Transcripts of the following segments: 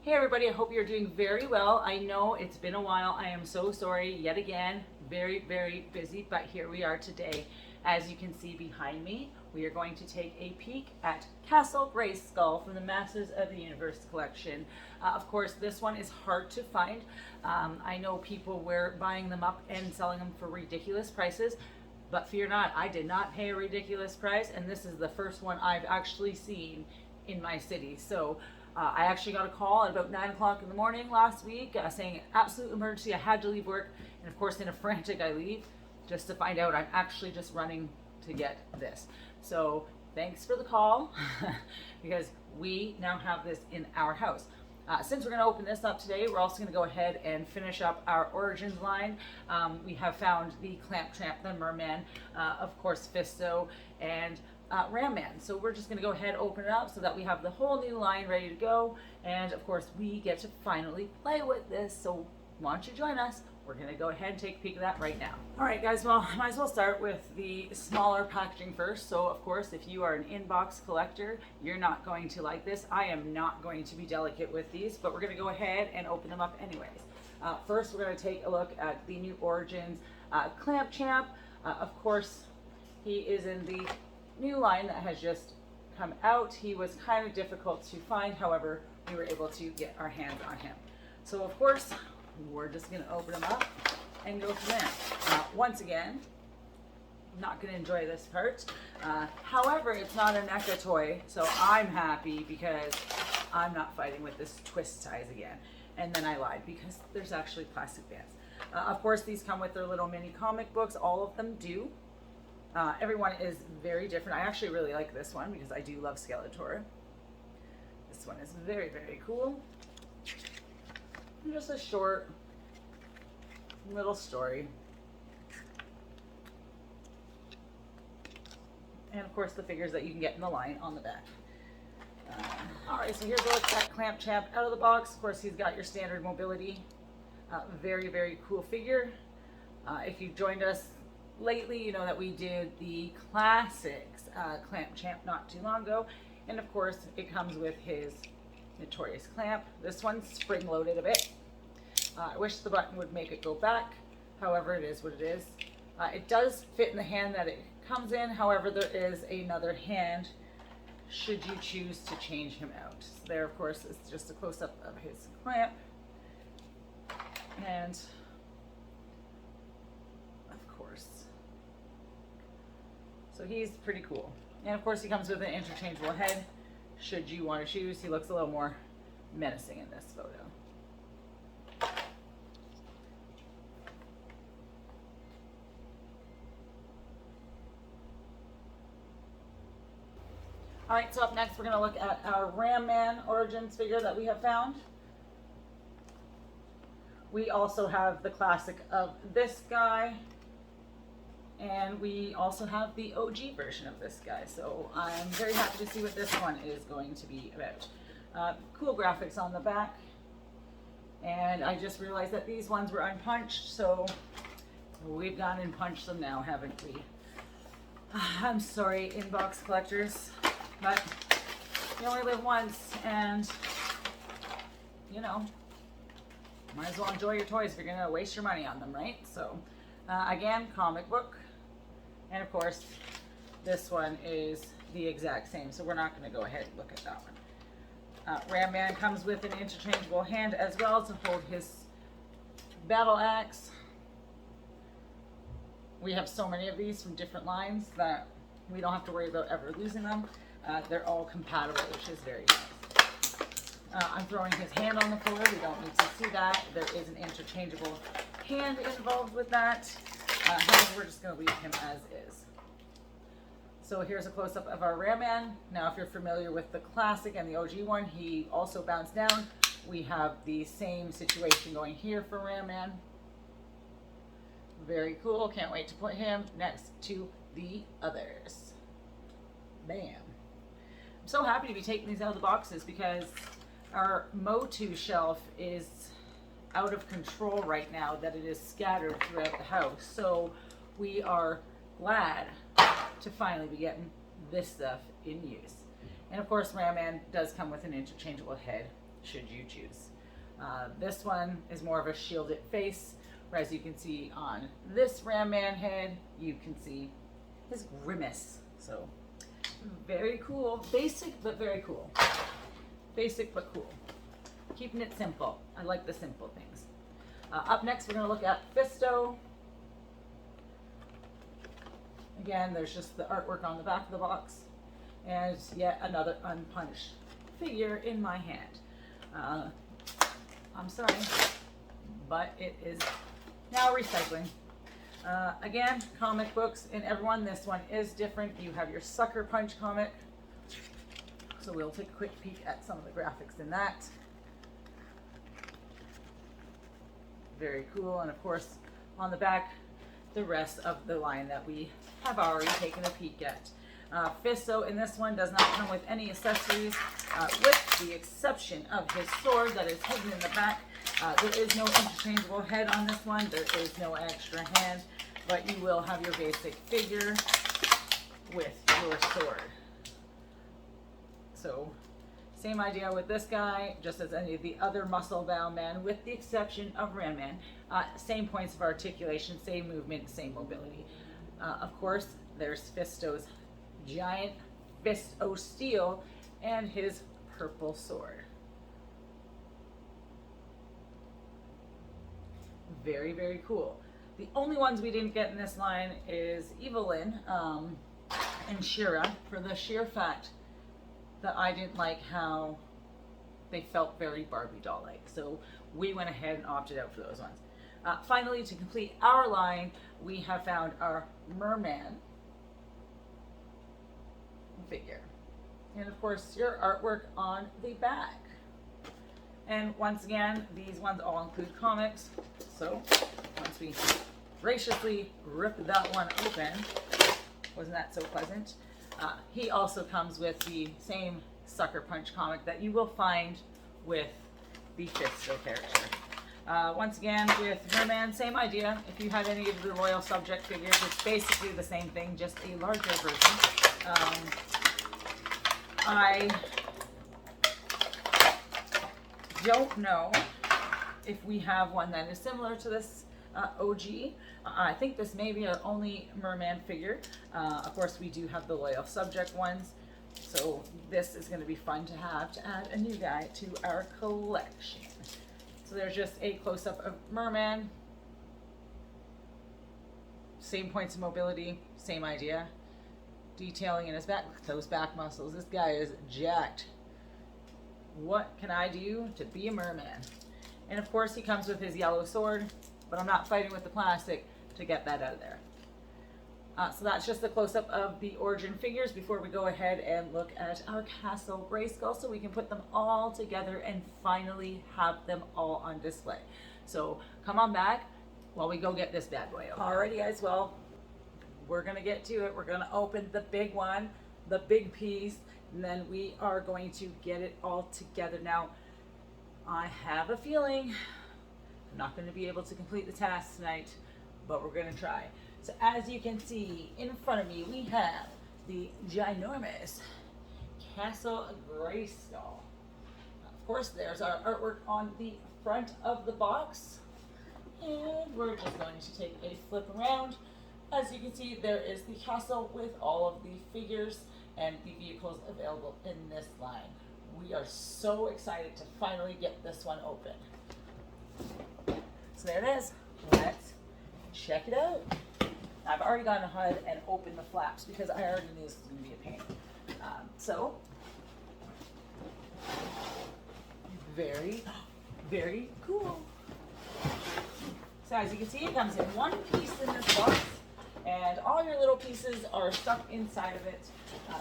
Hey everybody, I hope you're doing very well. I know it's been a while. I am so sorry yet again. Very busy, but here we are today. As you can see behind me, we are going to take a peek at Castle GreySkull from the Masters of the Universe collection. Of course, this one is hard to find. I know people were buying them up and selling them for ridiculous prices, but fear not, I did not pay a ridiculous price, and this is the first one I've actually seen in my city. So I actually got a call at about 9 o'clock in the morning last week saying absolute emergency, I had to leave work, and of course in a frantic I leave just to find out I'm actually just running to get this. So thanks for the call because we now have this in our house. Since we're going to open this up today, we're also going to go ahead and finish up our Origins line. We have found the Clamp Tramp, the Merman, of course Fisto, and Ram Man. So we're just going to go ahead, open it up so that we have the whole new line ready to go. And of course we get to finally play with this. So why don't you join us? We're going to go ahead and take a peek at that right now. All right guys, well, I might as well start with the smaller packaging first. So of course, if you are an inbox collector, you're not going to like this. I am not going to be delicate with these, but we're going to go ahead and open them up anyways. First, we're going to take a look at the new Origins Clamp Champ. Of course, he is in the new line that has just come out. He was kind of difficult to find, however, we were able to get our hands on him. So of course, we're just going to open him up and go from there. Once again, I'm not going to enjoy this part. However, it's not an NECA toy, so I'm happy because I'm not fighting with this twist size again. And then I lied because there's actually plastic bands. Of course, these come with their little mini comic books. All of them do. Everyone is very different. I actually really like this one because I do love Skeletor. This one is very cool. Just a short little story. And of course the figures that you can get in the line on the back. Alright, so here's a look at Clamp Champ out of the box. Of course he's got your standard mobility. Very cool figure. If you've joined us lately, you know that we did the classics Clamp Champ not too long ago. And of course it comes with his notorious clamp. This one's spring loaded a bit. I wish the button would make it go back. However, it is what it is. It does fit in the hand that it comes in. However, there is another hand should you choose to change him out. So there, of course, is just a close-up of his clamp. And of course, so he's pretty cool. And of course, he comes with an interchangeable head should you want to choose. He looks a little more menacing in this photo. Alright, so up next we're going to look at our Ram Man Origins figure that we have found. We also have the classic of this guy, and we also have the OG version of this guy. So I'm very happy to see what this one is going to be about. Cool graphics on the back. And I just realized that these ones were unpunched, so we've gone and punched them now, haven't we? I'm sorry, inbox collectors, but you only live once, and you know, might as well enjoy your toys if you're gonna waste your money on them, right? So again, comic book, and of course this one is the exact same, so we're not going to go ahead and look at that one. Ram Man comes with an interchangeable hand as well to hold his battle axe. We have so many of these from different lines that we don't have to worry about ever losing them. They're all compatible, which is very nice. I'm throwing his hand on the floor. We don't need to see that. There is an interchangeable hand involved with that. However, we're just going to leave him as is. So here's a close-up of our Ram Man. Now, if you're familiar with the classic and the OG one, he also bounced down. We have the same situation going here for Ram Man. Very cool. Can't wait to put him next to the others. Bam. I'm so happy to be taking these out of the boxes because our Motu shelf is out of control right now, that it is scattered throughout the house. So we are glad to finally be getting this stuff in use. And of course, Ram Man does come with an interchangeable head should you choose. This one is more of a shielded face, whereas you can see on this Ram Man head, you can see his grimace. So very cool. Basic, but very cool. Basic, but cool. Keeping it simple. I like the simple things. Up next, we're going to look at Fisto. Again, there's just the artwork on the back of the box. And yet another unpunished figure in my hand. I'm sorry, but it is now recycling. Again, comic books in everyone. This one is different. You have your Sucker Punch comic. So we'll take a quick peek at some of the graphics in that. Very cool. And of course, on the back, the rest of the line that we have already taken a peek at. Fisto in this one does not come with any accessories, with the exception of his sword that is hidden in the back. There is no interchangeable head on this one. There is no extra hand, but you will have your basic figure with your sword. So, same idea with this guy, just as any of the other muscle-bound men, with the exception of Ram Man. Same points of articulation, same movement, same mobility. Of course, there's Fisto's giant fist of steel and his purple sword. Very, very cool. The only ones we didn't get in this line is Evelyn and Shira, for the sheer fact that I didn't like how they felt very Barbie doll-like. So we went ahead and opted out for those ones. Finally, to complete our line, we have found our Merman figure. And of course, your artwork on the back. And once again, these ones all include comics. So once we graciously rip that one open, wasn't that so pleasant? He also comes with the same Sucker Punch comic that you will find with the Fisto character. Once again, with Merman, same idea. If you had any of the Royal Subject figures, it's basically the same thing, just a larger version. I don't know if we have one that is similar to this OG. I think this may be our only Merman figure. Of course, we do have the Loyal Subject ones, so this is going to be fun to have to add a new guy to our collection. So there's just a close-up of Merman. Same points of mobility, same idea. Detailing in his back, those back muscles. This guy is jacked. What can I do to be a merman? And of course, he comes with his yellow sword, but I'm not fighting with the plastic to get that out of there. So that's just a close-up of the origin figures before we go ahead and look at our Castle GreySkull, so we can put them all together and finally have them all on display. So come on back while we go get this bad boy open. Alrighty guys, well, we're gonna get to it. We're gonna open the big one, the big piece, and then we are going to get it all together. Now, I have a feeling I'm not gonna be able to complete the task tonight, but we're gonna try. So as you can see in front of me, we have the ginormous Castle GreySkull. Of course, there's our artwork on the front of the box. And we're just going to take a flip around. As you can see, there is the castle with all of the figures and the vehicles available in this line. We are so excited to finally get this one open. So there it is. Let's check it out. I've already gone ahead and opened the flaps because I already knew this was going to be a pain. So, very, very cool. So as you can see, it comes in one piece in this box, and all your little pieces are stuck inside of it.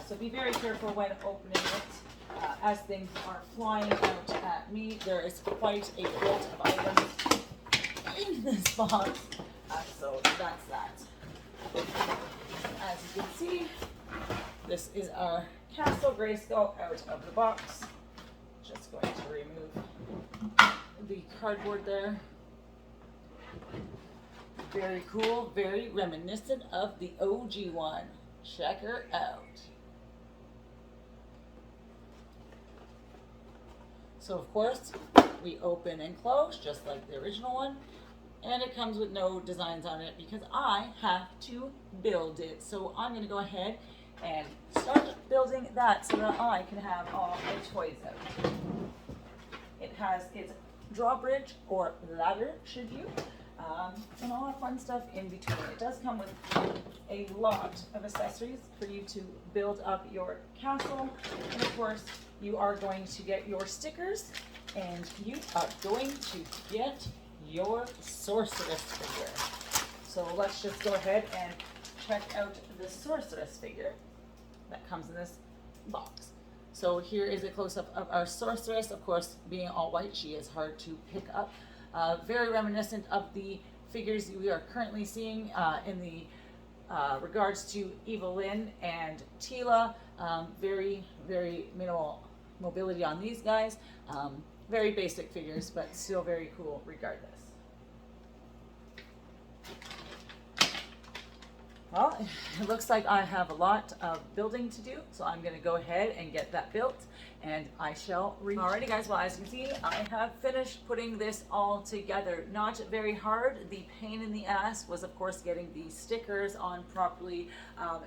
So be very careful when opening it. As things are flying out at me, there is quite a bit of items in this box. So that's that. As you can see, this is our Castle GreySkull out of the box. Just going to remove the cardboard there. Very cool, very reminiscent of the OG one. Check her out. So of course, we open and close just like the original one. And it comes with no designs on it because I have to build it. So I'm going to go ahead and start building that so that I can have all my toys out. It has its drawbridge or ladder, should you, and all that fun stuff in between. It does come with a lot of accessories for you to build up your castle. And of course, you are going to get your stickers and you are going to get your sorceress figure. So let's just go ahead and check out the sorceress figure that comes in this box. So here is a close-up of our sorceress. Of course, being all white, she is hard to pick up. Very reminiscent of the figures we are currently seeing in the regards to Evelyn and Tila. Very, very minimal mobility on these guys. Very basic figures, but still very cool regardless. Well, it looks like I have a lot of building to do, so I'm going to go ahead and get that built, and I shall Alrighty guys, well as you can see, I have finished putting this all together. Not very hard. The pain in the ass was of course getting the stickers on properly,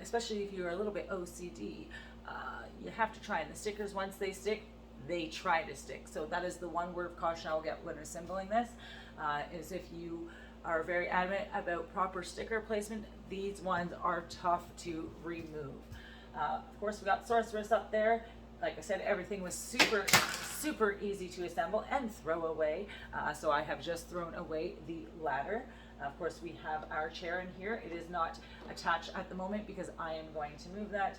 especially if you're a little bit OCD. You have to try, and the stickers, once they stick, they try to stick. So that is the one word of caution I'll get when assembling this, is if you are very adamant about proper sticker placement, these ones are tough to remove. Of course, we got Sorceress up there. Like I said, everything was super easy to assemble and throw away. So I have just thrown away the ladder. Of course, we have our chair in here. It is not attached at the moment because I am going to move that.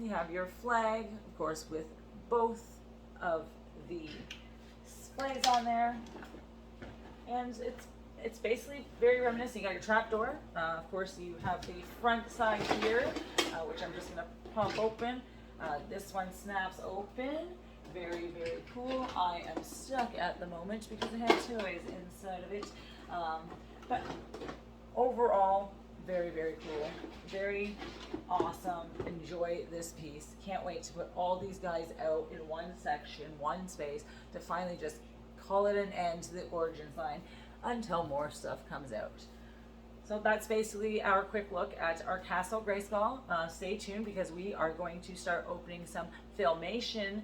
You have your flag, of course, with both of the displays on there. And it's basically very reminiscent. You got your trap door. Of course, you have the front side here, which I'm just going to pop open. This one snaps open. Very, very cool. I am stuck at the moment because I have toys inside of it. But overall, very, very cool. Very awesome. Enjoy this piece. Can't wait to put all these guys out in one section, one space, to finally just call it an end to the origin sign until more stuff comes out. So that's basically our quick look at our Castle GreySkull. Stay tuned because we are going to start opening some Filmation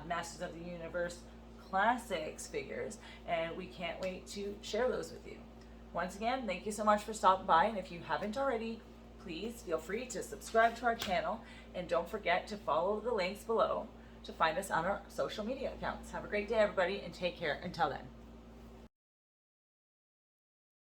Masters of the Universe Classics figures, and we can't wait to share those with you. Once again, thank you so much for stopping by, and if you haven't already, please feel free to subscribe to our channel, and don't forget to follow the links below to find us on our social media accounts. Have a great day, everybody, and take care until then.